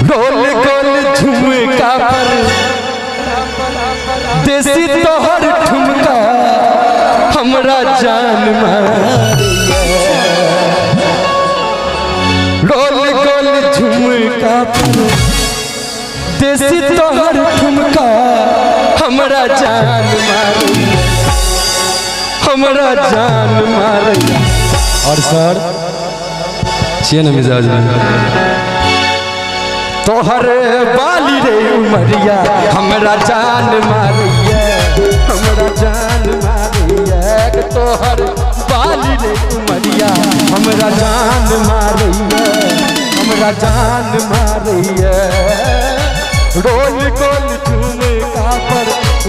गोल गोल झुमका पर देसी तोहर ठुमका हमरा जान मारिया। गोल गोल झुमका पर देसी तोहर ठुमका हमरा जान मारिया, हमरा जान मारिया। और सर छिए ना मिजाज तोहर बाली रे उमरिया हमरा जान मारिया, हमरा जान मारिया। तोहर बाली रे उमरिया हमरा जान मारिया, हमरा जान मारिया। रोल गोल झुमका पर,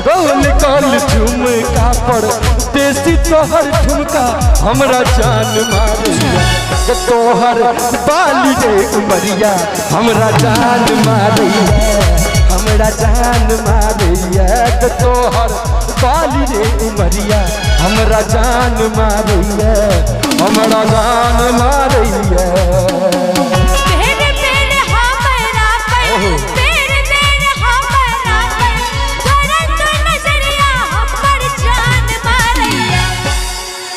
रोल गोल झुमका पर देसी तोहर ठुमका हमरा जान मारिया। तोहर बाली रे उमरिया हमरा जान मारिया, हमरा जान मारिया। तोहर बाली रे उमरिया हमरा जान मारिया, हमरा जान मारिया।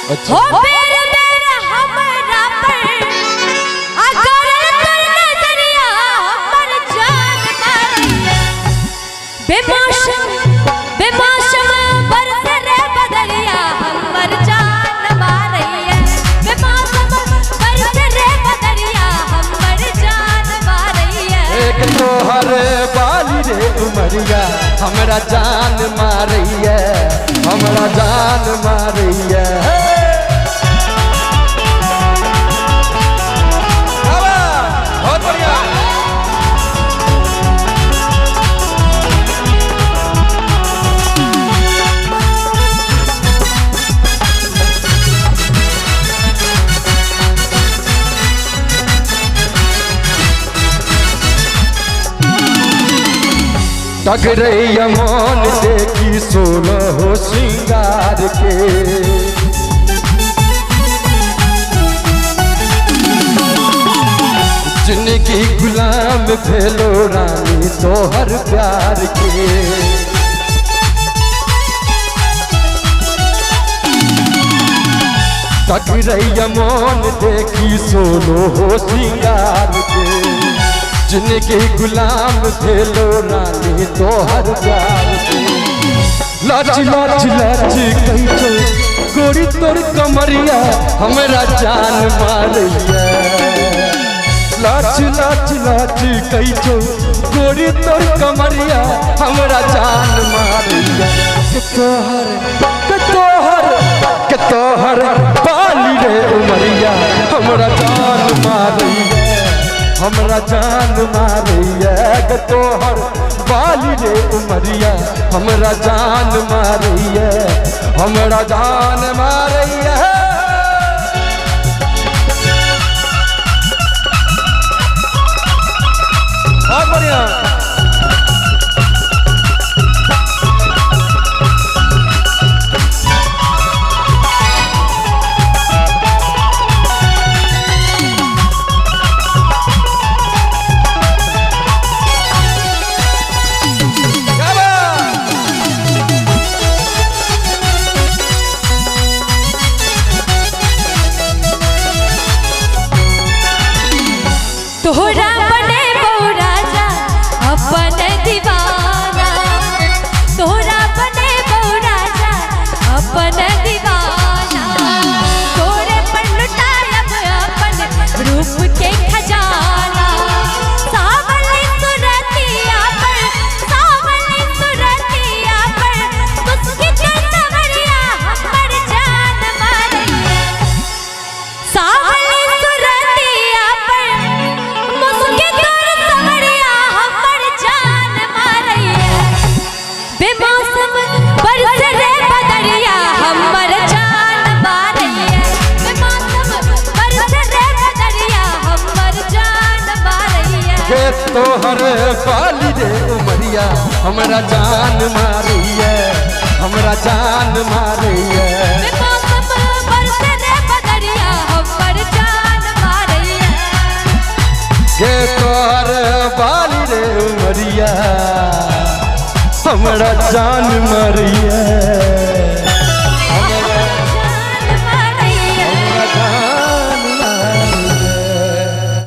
अच्छा हो बेर बेर हमरा पर अगर तोर नजरिया हमर जान मारिया। बेमौसम बेमौसम बरस रे बदरिया हमर जान मारिया। बेमौसम बरस रे बदरिया हमर जान मारिया। एक तोहर बाली रे उमरिया हमरा जान मारिया, हमरा जान मारिया। टगरैया मन देखी सोलह श्रृंगार के, जिनकी गुलाम भेलो रानी तोहर प्यार के। टगरैया मन देखी सोलह श्रृंगार के, जिनके गुलाम भेलो रानी तोहर प्यार के। लाच लाच लाच कैचो गोरी तोर कमरिया हमरा जान मारिया। लाच लाच लाच कैचो गोरी तोर कमरिया हमरा जान मारिया। के तोहर बाली रे उमरिया हमरा जान मारिया, हमरा जान मारिया। तोहर बाली रे उमरिया हमरा जान मारिया, हमरा जान मारिया। बहुत बढ़िया। तोहरा बने बहु राजा अपन दीवाना। तोहरा बने बहु राजा अपन दीवाना। तोरे पर लुटायब अपन रूप के खजाना। सावली सुरतिया पर, सावली सुरतिया पर तुझकी सवरिया हमर जान मारिया। सावली सुरतिया पर मुस्की तोर सवरिया हमर जान मारिया। बेमौसम बरस रे बदरिया हमर जान मारिया। बेमौसम बरस रे बदरिया हमर जान मारिया। के तोहर बाली रे उमरिया हमरा जान मारिया, हमरा जान मारिया। बेमौसम बरस रे बदरिया हमर जान मारिया। के तोहर बाली हमरा जान मारिए